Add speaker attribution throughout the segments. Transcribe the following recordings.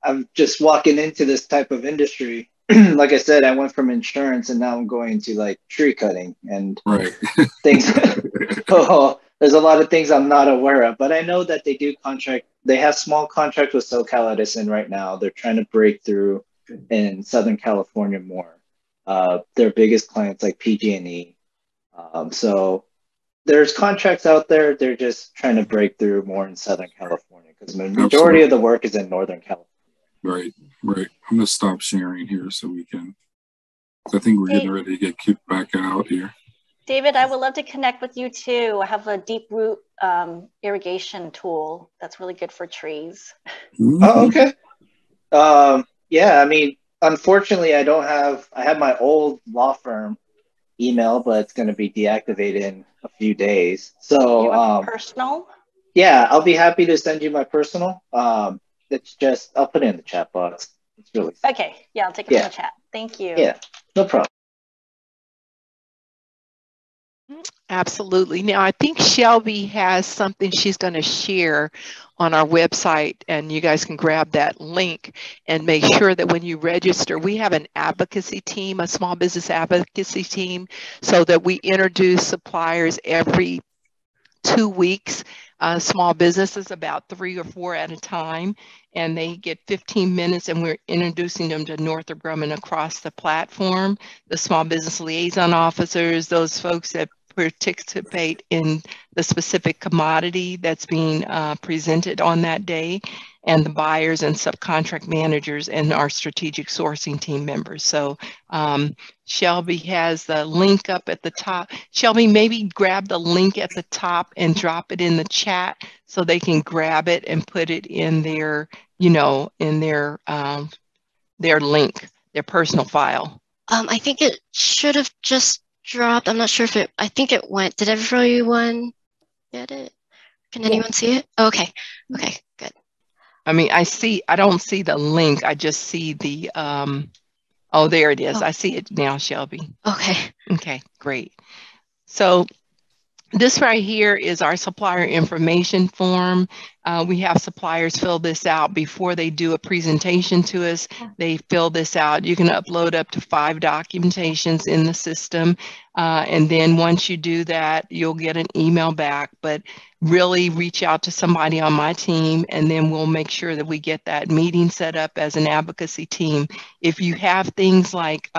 Speaker 1: I'm just walking into this type of industry. Like I said, I went from insurance and now I'm going to like tree cutting and
Speaker 2: Right.
Speaker 1: things. Oh, there's a lot of things I'm not aware of, but I know that they do contract. They have small contracts with SoCal Edison right now. They're trying to break through in Southern California more. Their biggest clients like PG&E. So there's contracts out there. They're just trying to break through more in Southern California because the majority of
Speaker 2: Absolutely.
Speaker 1: the work is in Northern California.
Speaker 2: Right. Right. I'm going to stop sharing here so we can, I think we're getting ready to get kicked back out here.
Speaker 3: David, I would love to connect with you too. I have a deep root irrigation tool that's really good for trees.
Speaker 1: Oh, okay. Yeah, I mean, unfortunately, I have my old law firm email, but it's going to be deactivated in a few days. So,
Speaker 3: You have personal?
Speaker 1: yeah, I'll be happy to send you my personal. It's just, I'll put it in the chat box. It's really simple.
Speaker 3: Okay. Yeah, I'll take it from the chat. Thank you.
Speaker 1: Yeah, no problem.
Speaker 4: Absolutely. Now, I think Shelby has something she's going to share on our website, and you guys can grab that link and make sure that when you register, we have an advocacy team, a small business advocacy team, so that we introduce suppliers every 2 weeks. Small businesses, about 3 or 4 at a time, and they get 15 minutes, and we're introducing them to Northrop Grumman across the platform. The small business liaison officers, those folks that participate in the specific commodity that's being presented on that day, and the buyers and subcontract managers and our strategic sourcing team members. So Shelby has the link up at the top. Shelby, maybe grab the link at the top and drop it in the chat so they can grab it and put it in their, in their link, their personal file.
Speaker 5: I think it should have just dropped. I'm not sure if I think it went. Did everyone get it? Can anyone see it? Okay. Okay, good.
Speaker 4: I mean, I don't see the link. I just see the, oh, there it is. I see it now, Shelby.
Speaker 5: Okay.
Speaker 4: Okay, great. So this right here is our supplier information form. We have suppliers fill this out before they do a presentation to us. They fill this out. You can upload up to 5 documentations in the system. And then once you do that, you'll get an email back. But really reach out to somebody on my team, and then we'll make sure that we get that meeting set up as an advocacy team. If you have things like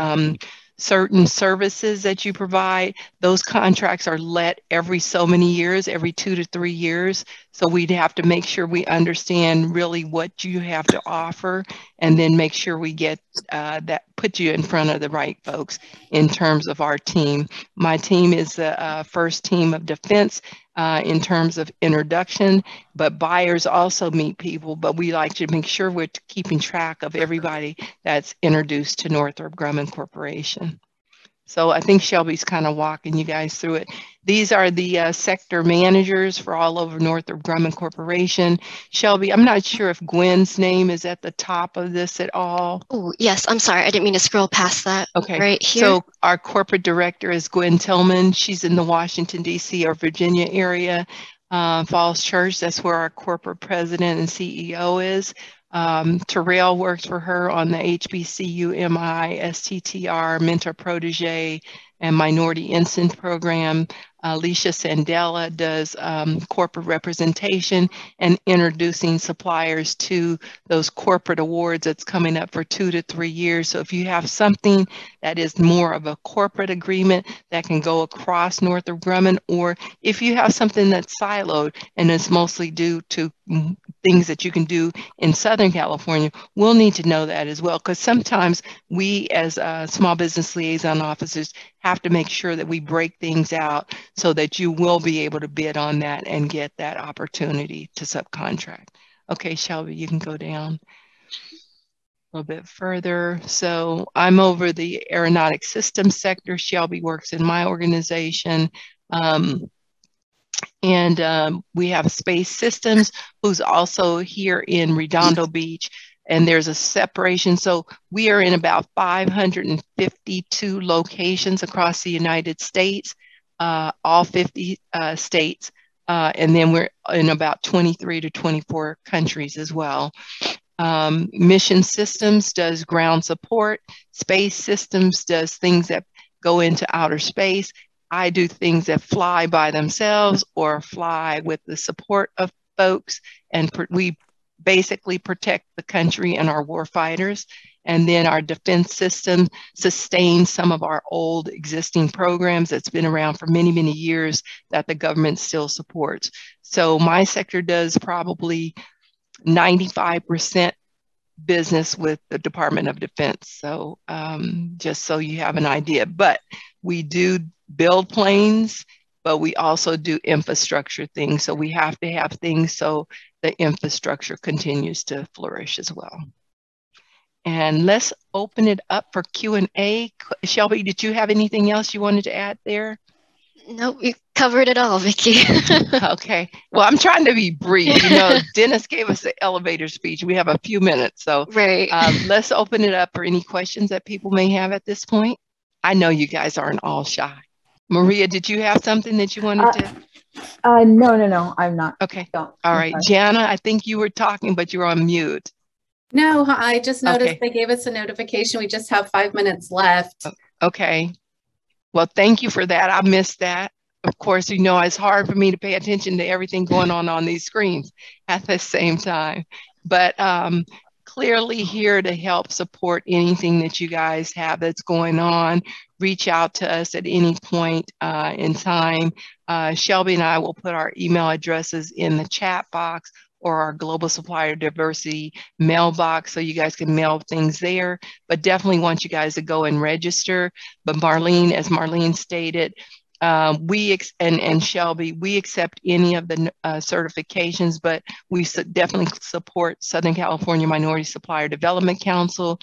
Speaker 4: certain services that you provide, those contracts are let every so many years, every 2 to 3 years. So we'd have to make sure we understand really what you have to offer, and then make sure we get that, put you in front of the right folks in terms of our team. My team is the first team of defense in terms of introduction, but buyers also meet people, but we like to make sure we're keeping track of everybody that's introduced to Northrop Grumman Corporation. So I think Shelby's kind of walking you guys through it. These are the sector managers for all over Northrop Grumman Corporation. Shelby, I'm not sure if Gwen's name is at the top of this at all.
Speaker 5: Oh, yes. I'm sorry. I didn't mean to scroll past that.
Speaker 4: Okay.
Speaker 5: Right here.
Speaker 4: So our corporate director is Gwen Tillman. She's in the Washington, D.C. or Virginia area. Falls Church, that's where our corporate president and CEO is. Terrell works for her on the HBCU MI, STTR, Mentor Protege, and Minority Ensign program. Alicia Sandella does corporate representation and introducing suppliers to those corporate awards that's coming up for 2 to 3 years. So if you have something that is more of a corporate agreement that can go across Northrop Grumman, or if you have something that's siloed and it's mostly due to things that you can do in Southern California, we'll need to know that as well, because sometimes we as small business liaison officers have to make sure that we break things out so that you will be able to bid on that and get that opportunity to subcontract. Okay, Shelby, you can go down a little bit further. So I'm over the aeronautic systems sector. Shelby works in my organization. We have Space Systems, who's also here in Redondo Beach, and there's a separation. So we are in about 552 locations across the United States, all 50 states, and then we're in about 23 to 24 countries as well. Mission Systems does ground support. Space Systems does things that go into outer space. I do things that fly by themselves or fly with the support of folks. And we basically protect the country and our war fighters. And then our defense system sustains some of our old existing programs that's been around for many, many years that the government still supports. So my sector does probably 95% business with the Department of Defense. So just so you have an idea, but we do build planes, but we also do infrastructure things. So we have to have things so the infrastructure continues to flourish as well. And let's open it up for Q&A. Shelby, did you have anything else you wanted to add there?
Speaker 5: Nope, you covered it all, Vicki.
Speaker 4: Okay. Well, I'm trying to be brief. You know, Dennis gave us the elevator speech. We have a few minutes. So
Speaker 5: right.
Speaker 4: Let's open it up for any questions that people may have at this point. I know you guys aren't all shy. Maria, did you have something that you wanted to?
Speaker 6: No, I'm not.
Speaker 4: Okay. All right. Jana, I think you were talking, but you were on mute.
Speaker 7: No, I just noticed they gave us a notification. We just have 5 minutes left.
Speaker 4: Okay. Well, thank you for that. I missed that. Of course, you know, it's hard for me to pay attention to everything going on these screens at the same time. But clearly here to help support anything that you guys have that's going on. Reach out to us at any point in time. Shelby and I will put our email addresses in the chat box or our Global Supplier Diversity mailbox, so you guys can mail things there. But definitely want you guys to go and register. But Marlene, as Marlene stated, and Shelby, we accept any of the certifications, but we definitely support Southern California Minority Supplier Development Council.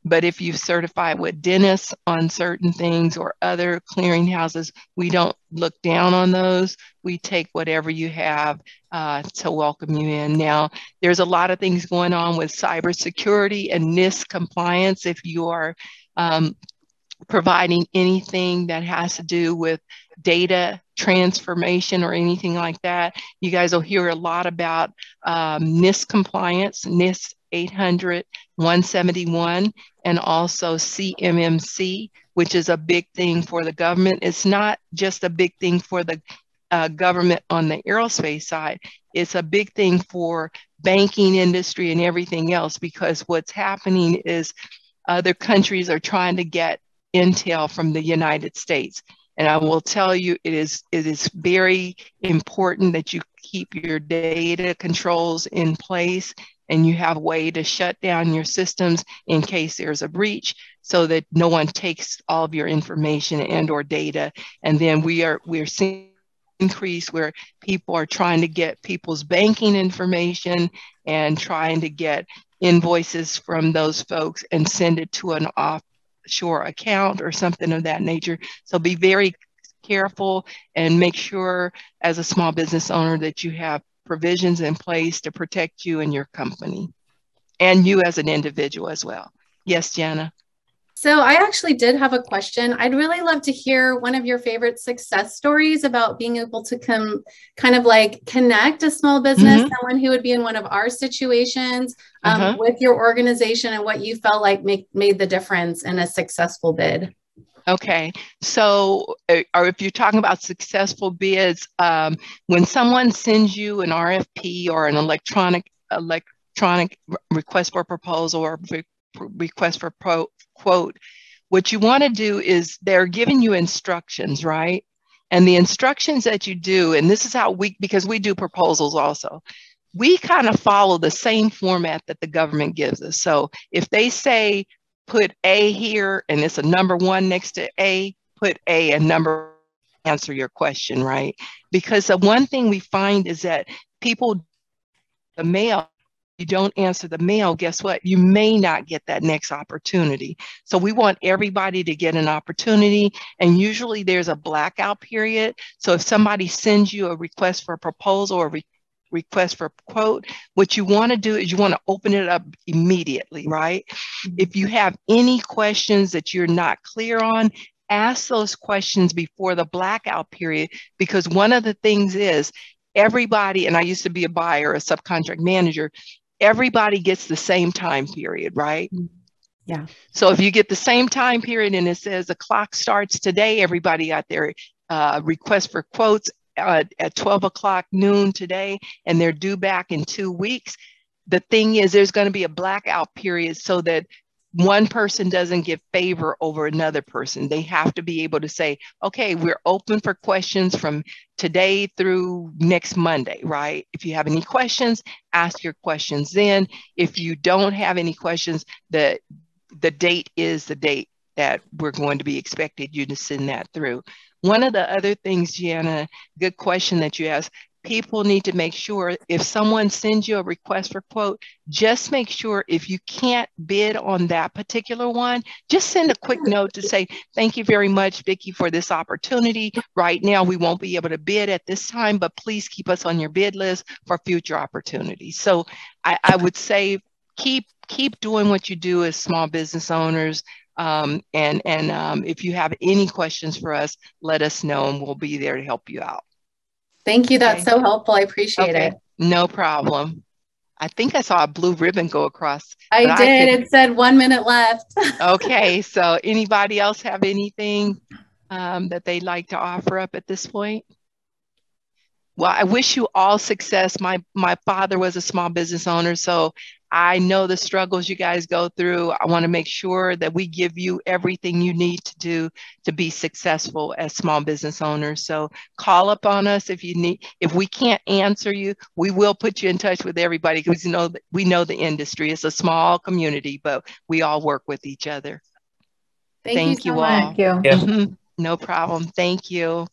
Speaker 4: But if you certify with Dennis on certain things or other clearinghouses, we don't look down on those. We take whatever you have to welcome you in. Now, there's a lot of things going on with cybersecurity and NIST compliance. If you are providing anything that has to do with data transformation or anything like that, you guys will hear a lot about NIST compliance, NIST 800-171, and also CMMC, which is a big thing for the government. It's not just a big thing for the government on the aerospace side. It's a big thing for banking industry and everything else, because what's happening is other countries are trying to get intel from the United States. And I will tell you, it is very important that you keep your data controls in place and you have a way to shut down your systems in case there's a breach, so that no one takes all of your information and or data. And then we're seeing increase where people are trying to get people's banking information and trying to get invoices from those folks and send it to an offshore account or something of that nature. So be very careful and make sure as a small business owner that you have provisions in place to protect you and your company and you as an individual as well. Yes, Jana.
Speaker 7: So I actually did have a question. I'd really love to hear one of your favorite success stories about being able to kind of like connect a small business, someone who would be in one of our situations with your organization, and what you felt like made the difference in a successful bid.
Speaker 4: Okay, so or if you're talking about successful bids, when someone sends you an RFP or an electronic request for proposal or request for quote, what you want to do is they're giving you instructions, right? And the instructions that you do, and this is how because we do proposals also, we kind of follow the same format that the government gives us. So if they say, put A here, and it's a number 1 next to A, put A and number, answer your question, right? Because the one thing we find is that people, the mail, you don't answer the mail, guess what? You may not get that next opportunity. So we want everybody to get an opportunity. And usually there's a blackout period. So if somebody sends you a request for a proposal or request for a quote, what you want to do is you want to open it up immediately, right? If you have any questions that you're not clear on, ask those questions before the blackout period, because one of the things is everybody, and I used to be a buyer, a subcontract manager, everybody gets the same time period, right?
Speaker 6: Yeah.
Speaker 4: So if you get the same time period and it says the clock starts today, everybody got their request for quotes at 12 o'clock noon today, and they're due back in 2 weeks. The thing is, there's going to be a blackout period so that one person doesn't get favor over another person. They have to be able to say, okay, we're open for questions from today through next Monday, right? If you have any questions, ask your questions then. If you don't have any questions, the date is the date that we're going to be expected you to send that through. One of the other things, Gianna, good question that you asked, people need to make sure if someone sends you a request for quote, just make sure if you can't bid on that particular one, just send a quick note to say, thank you very much, Vicki, for this opportunity. Right now, we won't be able to bid at this time, but please keep us on your bid list for future opportunities. So I would say keep doing what you do as small business owners. If you have any questions for us, let us know and we'll be there to help you out.
Speaker 7: Thank you. That's so helpful. I appreciate it.
Speaker 4: No problem. I think I saw a blue ribbon go across.
Speaker 7: I did. It said 1 minute left.
Speaker 4: Okay. So anybody else have anything that they'd like to offer up at this point? Well, I wish you all success. My father was a small business owner, so I know the struggles you guys go through. I want to make sure that we give you everything you need to do to be successful as small business owners. So call up on us if you need. If we can't answer you, we will put you in touch with everybody because we know the industry. It's a small community, but we all work with each other.
Speaker 7: Thank you so
Speaker 4: all.
Speaker 7: much.
Speaker 6: Thank you.
Speaker 4: No problem. Thank you.